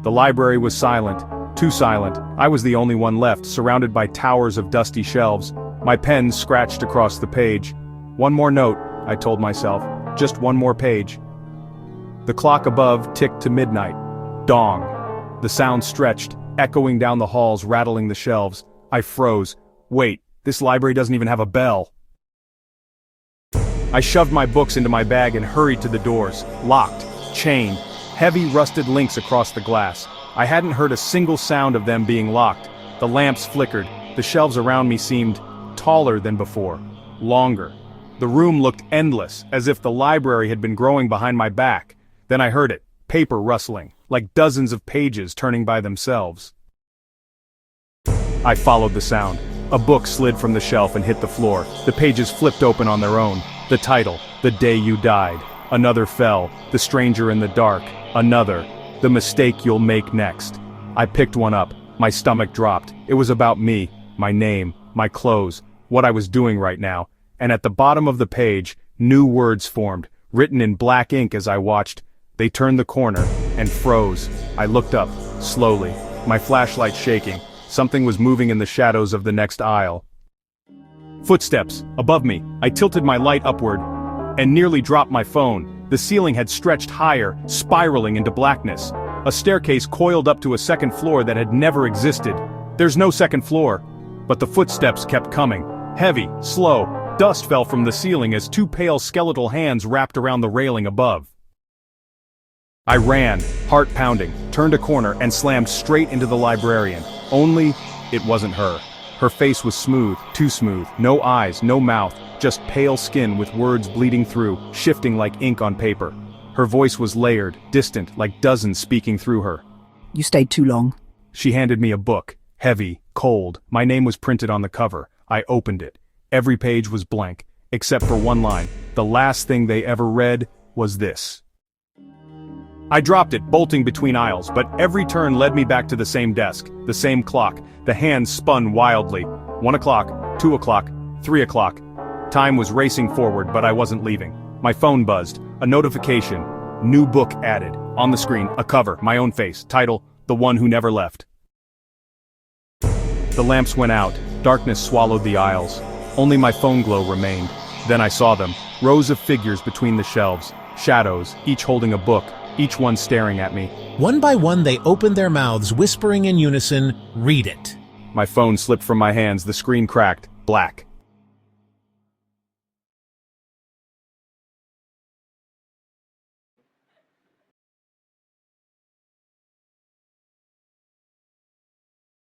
The library was silent, too silent. I was the only one left, surrounded by towers of dusty shelves. My pen scratched across the page. One more note, I told myself, just one more page. The clock above ticked to midnight. Dong. The sound stretched, echoing down the halls, rattling the shelves. I froze. Wait, this library doesn't even have a bell. I shoved my books into my bag and hurried to the doors. Locked, chained, heavy rusted links across the glass. I hadn't heard a single sound of them being locked. The lamps flickered. The shelves around me seemed taller than before, longer. The room looked endless, as if the library had been growing behind my back. Then I heard it, paper rustling, like dozens of pages turning by themselves. I followed the sound. A book slid from the shelf and hit the floor. The pages flipped open on their own. The title, The Day You Died. Another fell, The Stranger in the Dark. Another, The Mistake You'll Make Next. I picked one up. My stomach dropped. It was about me, my name, my clothes, what I was doing right now. And at the bottom of the page, new words formed, written in black ink as I watched. They turned the corner and froze. I looked up, slowly, my flashlight shaking. Something was moving in the shadows of the next aisle. Footsteps, above me. I tilted my light upward and nearly dropped my phone. The ceiling had stretched higher, spiraling into blackness. A staircase coiled up to a second floor that had never existed. There's no second floor. But the footsteps kept coming. Heavy, slow. Dust fell from the ceiling as two pale skeletal hands wrapped around the railing above. I ran, heart pounding, turned a corner and slammed straight into the librarian. Only, it wasn't her. Her face was smooth, too smooth, no eyes, no mouth, just pale skin with words bleeding through, shifting like ink on paper. Her voice was layered, distant, like dozens speaking through her. You stayed too long. She handed me a book, heavy, cold. My name was printed on the cover. I opened it. Every page was blank, except for one line. The last thing they ever read was this. I dropped it, bolting between aisles, but every turn led me back to the same desk, the same clock. The hands spun wildly. 1 o'clock, 2 o'clock, 3 o'clock. Time was racing forward, but I wasn't leaving. My phone buzzed. A notification. New book added. On the screen, a cover, my own face, title, The One Who Never Left. The lamps went out. Darkness swallowed the aisles. Only my phone glow remained. Then I saw them. Rows of figures between the shelves. Shadows, each holding a book, each one staring at me. One by one they opened their mouths, whispering in unison, "Read it." My phone slipped from my hands, the screen cracked, black.